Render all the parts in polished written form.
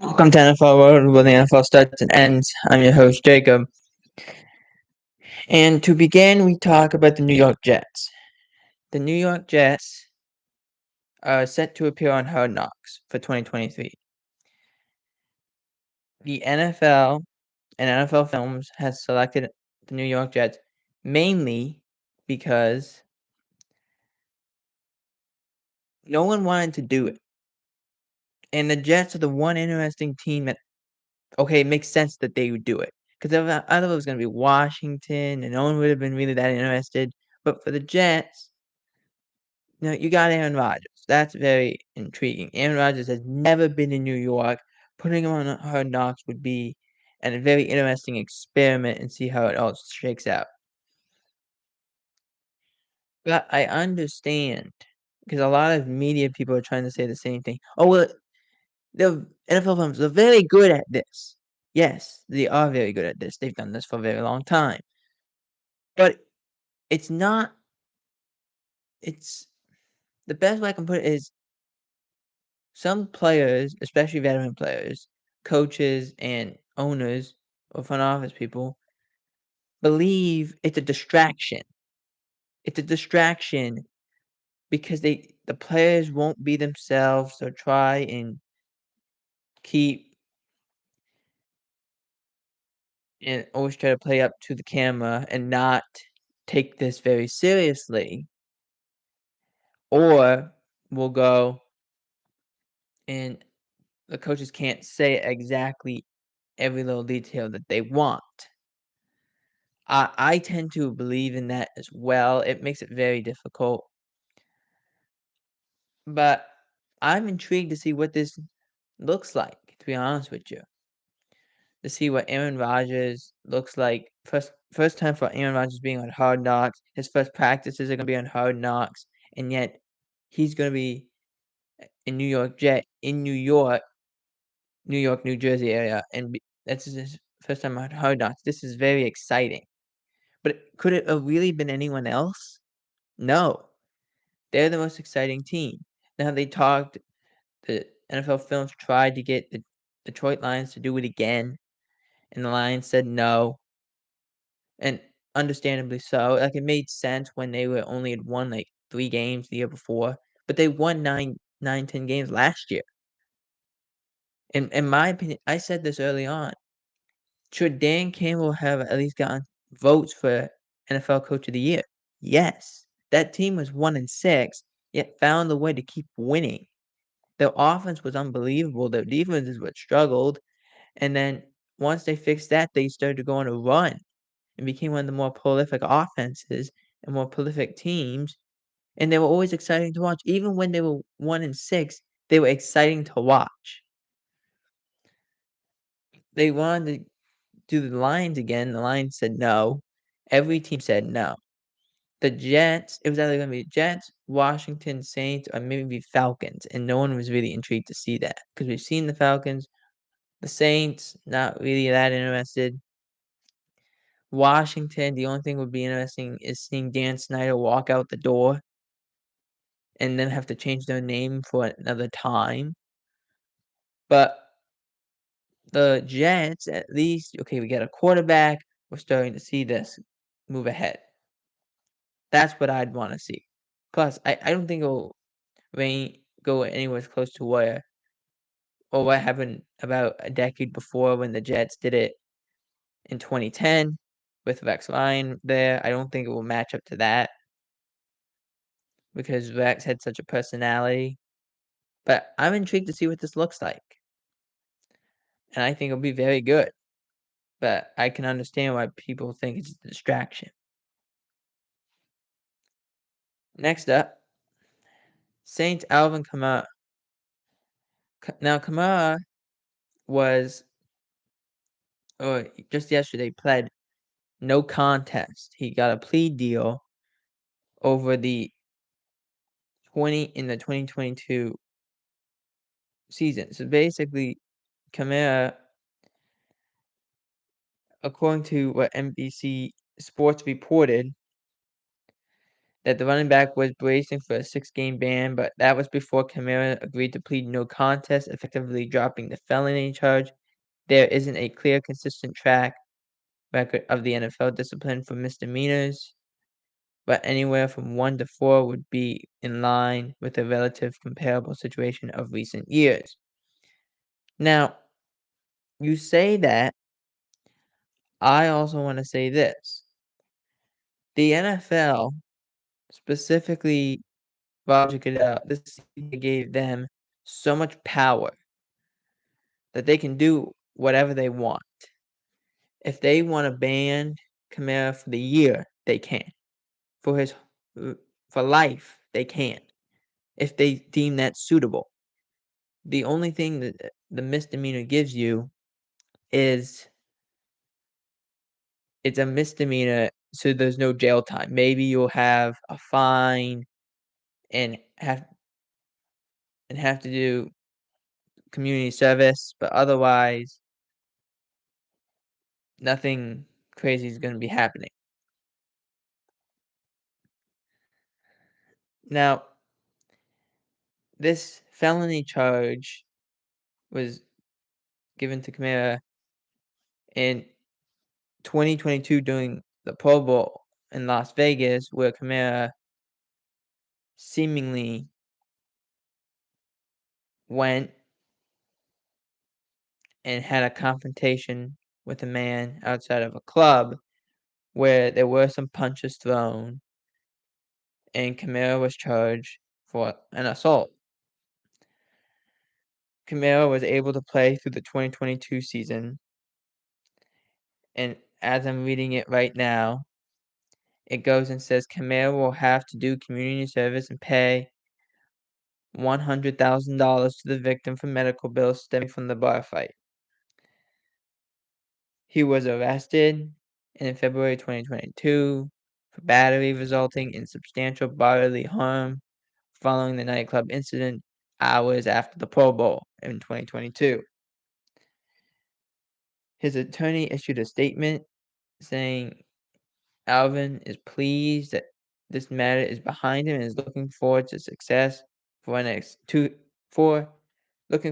Welcome to NFL World, where the NFL starts and ends. I'm your host, Jacob. And to begin, we talk about the New York Jets. The New York Jets are set to appear on Hard Knocks for 2023. The NFL and NFL Films has selected the New York Jets mainly because no one wanted to do it. And the Jets are the one interesting team that, okay, it makes sense that they would do it. Because either it was going to be Washington, and no one would have been really that interested. But for the Jets, you got Aaron Rodgers. That's very intriguing. Aaron Rodgers has never been in New York. Putting him on Hard Knocks would be a very interesting experiment and see how it all shakes out. But I understand, because a lot of media people are trying to say the same thing. Oh, well, the NFL films are very good at this. Yes, they are very good at this. They've done this for a very long time. But it's not, it's, the best way I can put it is, some players, especially veteran players, coaches and owners or front office people, believe it's a distraction. It's a distraction because the players won't be themselves or try and keep and always try to play up to the camera and not take this very seriously, or will go and the coaches can't say exactly every little detail that they want. I tend to believe in that as well. It makes it very difficult. But I'm intrigued to see what this looks like, to be honest with you. To see what Aaron Rodgers looks like. First time for Aaron Rodgers being on Hard Knocks. His first practices are gonna be on Hard Knocks, and yet he's gonna be in New York, New Jersey area, and that's his first time on Hard Knocks. This is very exciting. But could it have really been anyone else? No. They're the most exciting team. Now the NFL Films tried to get the Detroit Lions to do it again, and the Lions said no, and understandably so. Like, it made sense when they were only had won, like, 3 games the year before, but they won 10 games last year. In my opinion, I said this early on, should Dan Campbell have at least gotten votes for NFL Coach of the Year? Yes. That team was 1-6, yet found a way to keep winning. Their offense was unbelievable, their defense is what struggled, and then once they fixed that, they started to go on a run and became one of the more prolific offenses and more prolific teams, and they were always exciting to watch. Even when they were 1-6, they were exciting to watch. They wanted to do the Lions again, the Lions said no. Every team said no. The Jets, it was either gonna be Jets, Washington, Saints, or maybe Falcons, and no one was really intrigued to see that because we've seen the Falcons. The Saints, not really that interested. Washington, the only thing would be interesting is seeing Dan Snyder walk out the door and then have to change their name for another time. But the Jets, at least, okay, we got a quarterback. We're starting to see this move ahead. That's what I'd want to see. Plus, I don't think it'll go anywhere close to where or what happened about a decade before when the Jets did it in 2010 with Rex Ryan there. I don't think it will match up to that because Rex had such a personality. But I'm intrigued to see what this looks like. And I think it'll be very good. But I can understand why people think it's a distraction. Next up, Saints Alvin Kamara. Now, Kamara was, or just yesterday, pled no contest. He got a plea deal over the 2022 season. So basically, Kamara, according to what NBC Sports reported, that the running back was bracing for a 6-game ban, but that was before Kamara agreed to plead no contest, effectively dropping the felony charge. There isn't a clear, consistent track record of the NFL discipline for misdemeanors, but anywhere from 1 to 4 would be in line with a relative comparable situation of recent years. Now, you say that. I also want to say this. The NFL, specifically Roger Goodell, this season gave them so much power that they can do whatever they want. If they want to ban Kamara for the year, they can. For his for life, they can. If they deem that suitable. The only thing that the misdemeanor gives you is it's a misdemeanor, so there's no jail time. Maybe you'll have a fine and have to do community service, but otherwise nothing crazy is going to be happening. Now, this felony charge was given to Kamara in 2022 during the Pro Bowl in Las Vegas, where Kamara seemingly went and had a confrontation with a man outside of a club where there were some punches thrown, and Kamara was charged for an assault. Kamara was able to play through the 2022 season, and as I'm reading it right now, it goes and says Kamara will have to do community service and pay $100,000 to the victim for medical bills stemming from the bar fight. He was arrested in February 2022 for battery resulting in substantial bodily harm following the nightclub incident hours after the Pro Bowl in 2022. His attorney issued a statement saying Alvin is pleased that this matter is behind him and is looking forward to success looking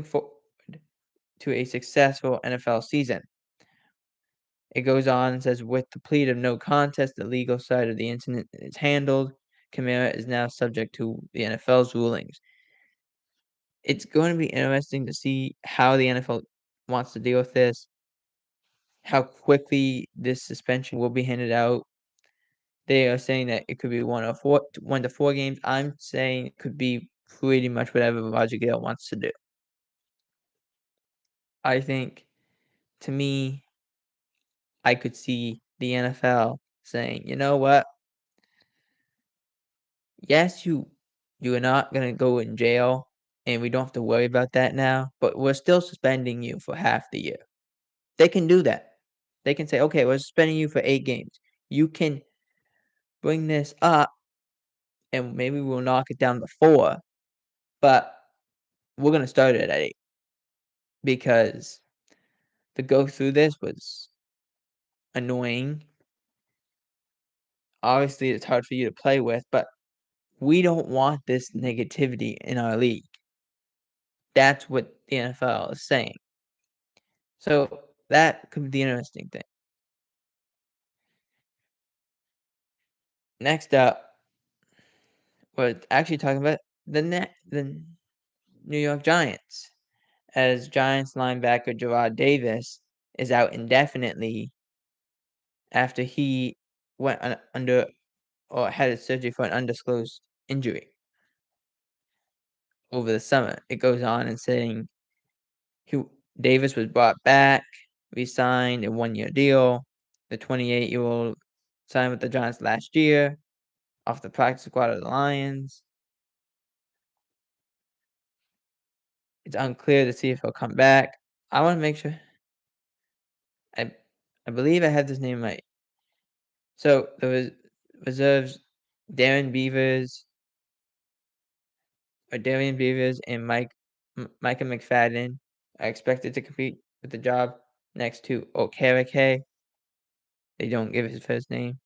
forward to a successful NFL season. It goes on and says, with the plea of no contest, the legal side of the incident is handled. Kamara is now subject to the NFL's rulings. It's going to be interesting to see how the NFL wants to deal with this, how quickly this suspension will be handed out. They are saying that it could be 1 to 4 games. I'm saying it could be pretty much whatever Roger Goodell wants to do. I think, to me, I could see the NFL saying, you know what? Yes, you are not gonna go in jail, and we don't have to worry about that now, but we're still suspending you for half the year. They can do that. They can say, okay, we're suspending you for 8 games. You can bring this up, and maybe we'll knock it down to 4, but we're gonna start it at 8 because to go through this was annoying. Obviously, it's hard for you to play with, but we don't want this negativity in our league. That's what the NFL is saying. So that could be the interesting thing. Next up, we're actually talking about the New York Giants, as Giants linebacker Gerard Davis is out indefinitely after he went under or had a surgery for an undisclosed injury over the summer. It goes on and saying he Davis was brought back, re-signed a 1-year deal. The 28-year-old signed with the Giants last year off the practice squad of the Lions. It's unclear to see if he'll come back. I want to make sure. I I believe I have this name right. So the reserves Darren Beavers Darian Beavers and Micah McFadden are expected to compete for the job next to Okereke. They don't give his first name.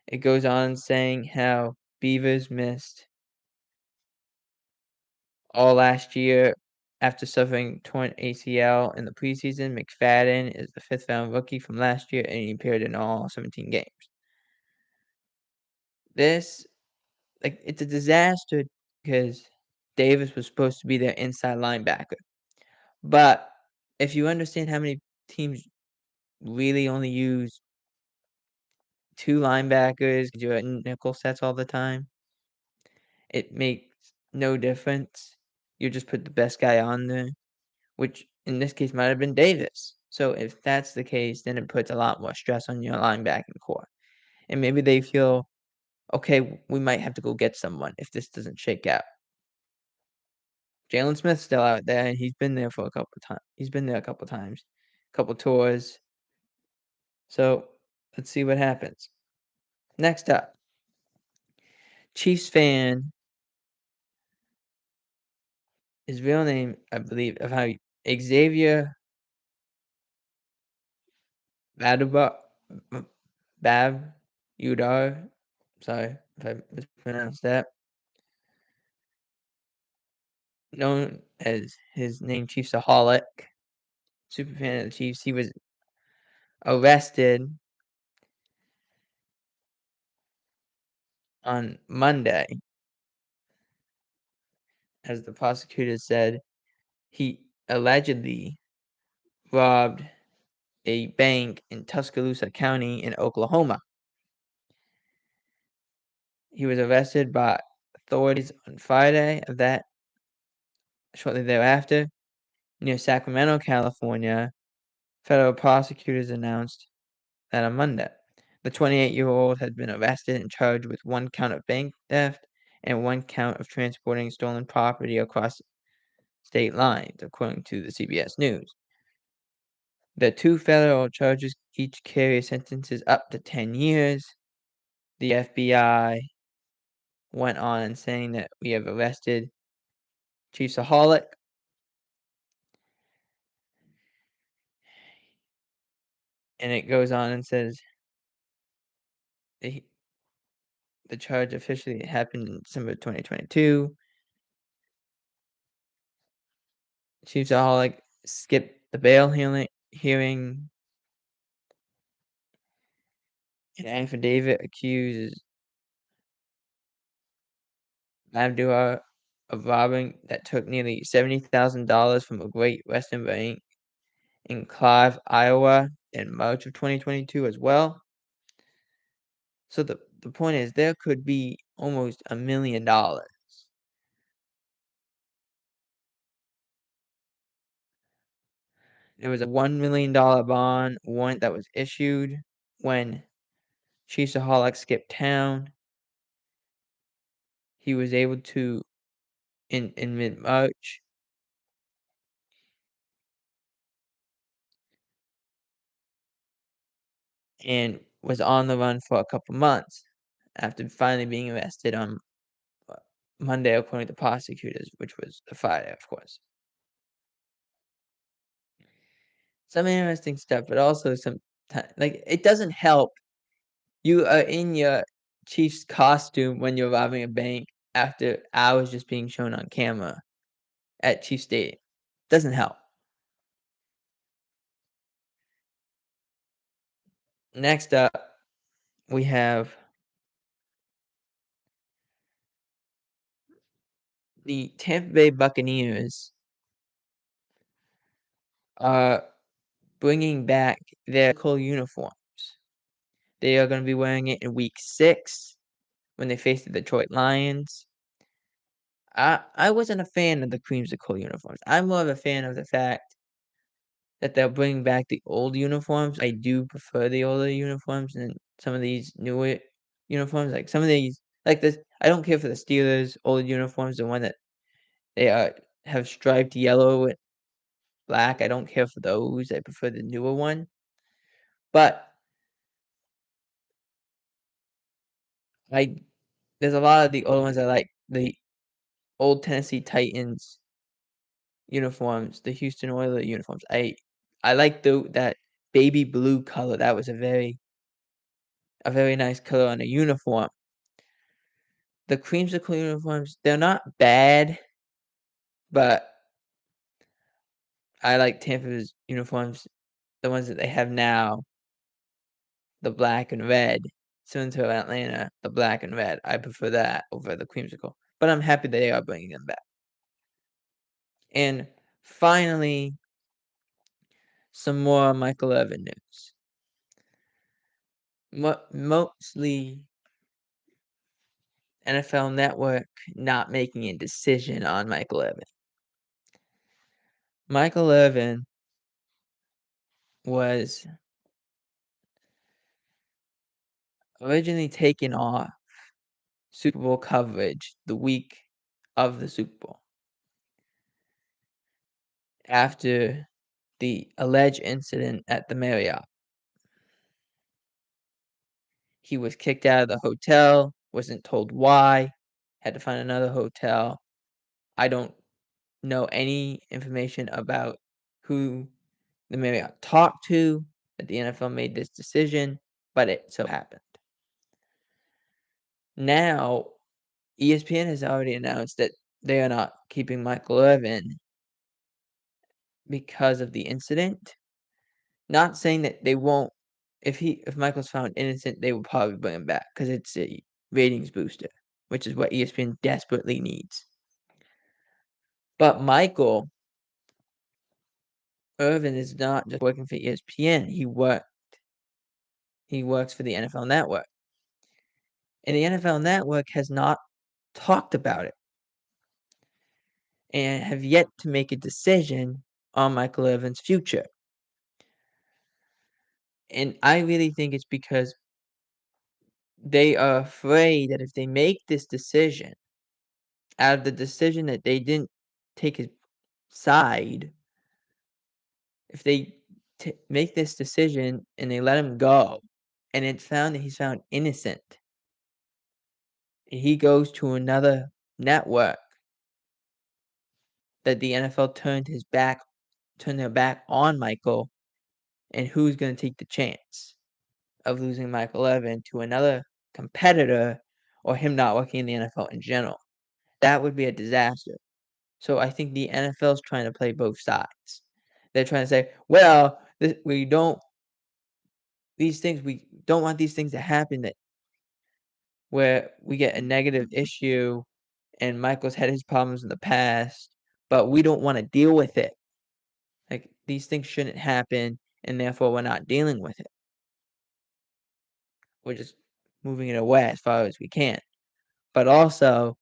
It goes on saying how Beavers missed all last year after suffering torn ACL in the preseason. McFadden is the fifth-round rookie from last year, and he appeared in all 17 games. This, it's a disaster because Davis was supposed to be their inside linebacker. But if you understand how many teams really only use 2 linebackers 'cause you're in nickel sets all the time, it makes no difference. You just put the best guy on there, which in this case might have been Davis. So if that's the case, then it puts a lot more stress on your linebacking core. And maybe they feel, okay, we might have to go get someone if this doesn't shake out. Jalen Smith's still out there, and he's been there for a couple of times. He's been there a couple times, couple tours. So let's see what happens. Next up, Chiefs fan. His real name, I believe, of how Xavier Baduba, Bab Udar. Sorry if I mispronounced that. Known as his name Chiefsaholic, super fan of the Chiefs. He was arrested on Monday, as the prosecutor said. He allegedly robbed a bank in Tuscaloosa County in Oklahoma. He was arrested by authorities on Friday of that shortly thereafter. Near Sacramento, California, federal prosecutors announced that on Monday. The 28-year-old had been arrested and charged with 1 count of bank theft and 1 count of transporting stolen property across state lines, according to the CBS News. The 2 federal charges each carry sentences up to 10 years. The FBI went on saying that we have arrested Chiefsaholic. And it goes on and says the charge officially happened in December 2022. Chiefsaholic skipped the bail hearing. An affidavit accuses Abdullah of robbing that took nearly $70,000 from a Great Western Bank in Clive, Iowa in March of 2022 as well. So the point is there could be almost $1 million. There was a $1 million bond warrant that was issued when Chiefsaholic skipped town. He was able to, in mid-March, and was on the run for a couple months after finally being arrested on Monday, according to prosecutors, which was the Friday, of course. Some interesting stuff, but also it doesn't help. You are in your Chiefs costume when you're robbing a bank after hours just being shown on camera at Chiefs Stadium. Doesn't help. Next up, we have the Tampa Bay Buccaneers are bringing back their cool uniforms. They are going to be wearing it in week 6 when they face the Detroit Lions. I wasn't a fan of the creamsicle uniforms. I'm more of a fan of the fact that they'll bring back the old uniforms. I do prefer the older uniforms than some of these newer uniforms. Like some of these, like this, I don't care for the Steelers' old uniforms, the one that they have striped yellow and black. I don't care for those. I prefer the newer one. But there's a lot of the old ones I like. The old Tennessee Titans uniforms, the Houston Oilers uniforms. I like that baby blue color. That was a very a very nice color on a uniform. The creamsicle uniforms, they're not bad, but I like Tampa's uniforms, the ones that they have now, the black and red. Similar to Atlanta, the black and red. I prefer that over the creamsicle, but I'm happy they are bringing them back. And finally, some more Michael Irvin news. Mostly NFL Network not making a decision on Michael Irvin. Michael Irvin was originally taken off Super Bowl coverage the week of the Super Bowl after the alleged incident at the Marriott. He was kicked out of the hotel, wasn't told why, had to find another hotel. I don't know any information about who the Marriott talked to that the NFL made this decision, but it so happened. Now, ESPN has already announced that they are not keeping Michael Irvin because of the incident. Not saying that they won't. If Michael's found innocent, they will probably bring him back because it's a ratings booster, which is what ESPN desperately needs. But Michael Irvin is not just working for ESPN. He works for the NFL Network. And the NFL Network has not talked about it and have yet to make a decision on Michael Irvin's future. And I really think it's because they are afraid that if they make this decision, out of the decision that they didn't take his side, if they make this decision and they let him go, and it's found that he's found innocent, and he goes to another network, that the NFL turned their back on Michael, and who's going to take the chance of losing Michael Irvin to another competitor or him not working in the NFL in general? That would be a disaster. So I think the NFL is trying to play both sides. They're trying to say, well, we don't want these things to happen, that where we get a negative issue and Michael's had his problems in the past, but we don't want to deal with it. Like, these things shouldn't happen, and therefore we're not dealing with it. We're just moving it away as far as we can. But also,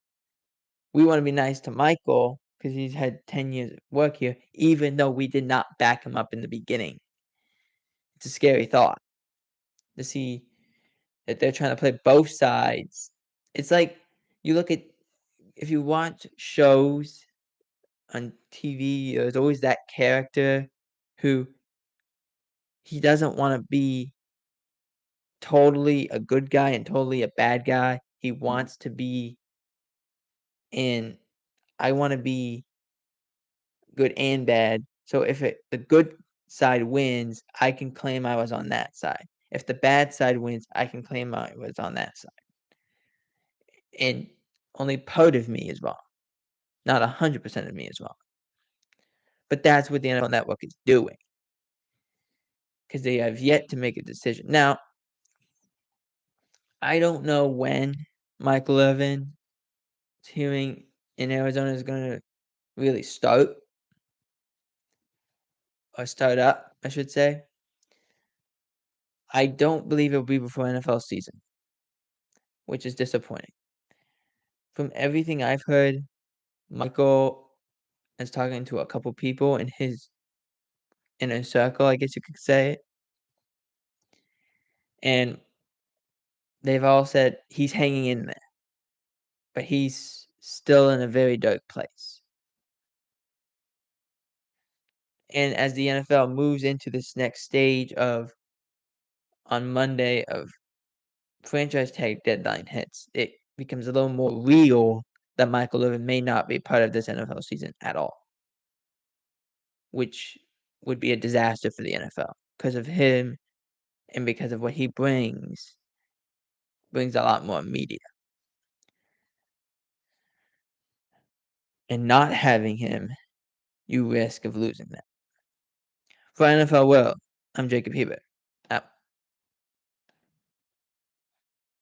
we want to be nice to Michael because he's had 10 years of work here, even though we did not back him up in the beginning. It's a scary thought to see that they're trying to play both sides. It's like you look at, if you watch shows on TV, there's always that character who he doesn't want to be totally a good guy and totally a bad guy. He wants to be in, I want to be good and bad. So if the good side wins, I can claim I was on that side. If the bad side wins, I can claim I was on that side. And only part of me is wrong. Not 100% of me is wrong. But that's what the NFL Network is doing, because they have yet to make a decision. Now, I don't know when Michael Irvin's hearing in Arizona is going to really start, or start up, I should say. I don't believe it'll be before NFL season, which is disappointing. From everything I've heard, Michael is talking to a couple people in his inner circle, I guess you could say, and they've all said he's hanging in there, but he's still in a very dark place. And as the NFL moves into this next stage of, on Monday, of franchise tag deadline hits, it becomes a little more real that Michael Irvin may not be part of this NFL season at all, which would be a disaster for the NFL because of him and because of what he brings brings a lot more media. And not having him, you risk of losing that. For NFL World, I'm Jacob Hebert.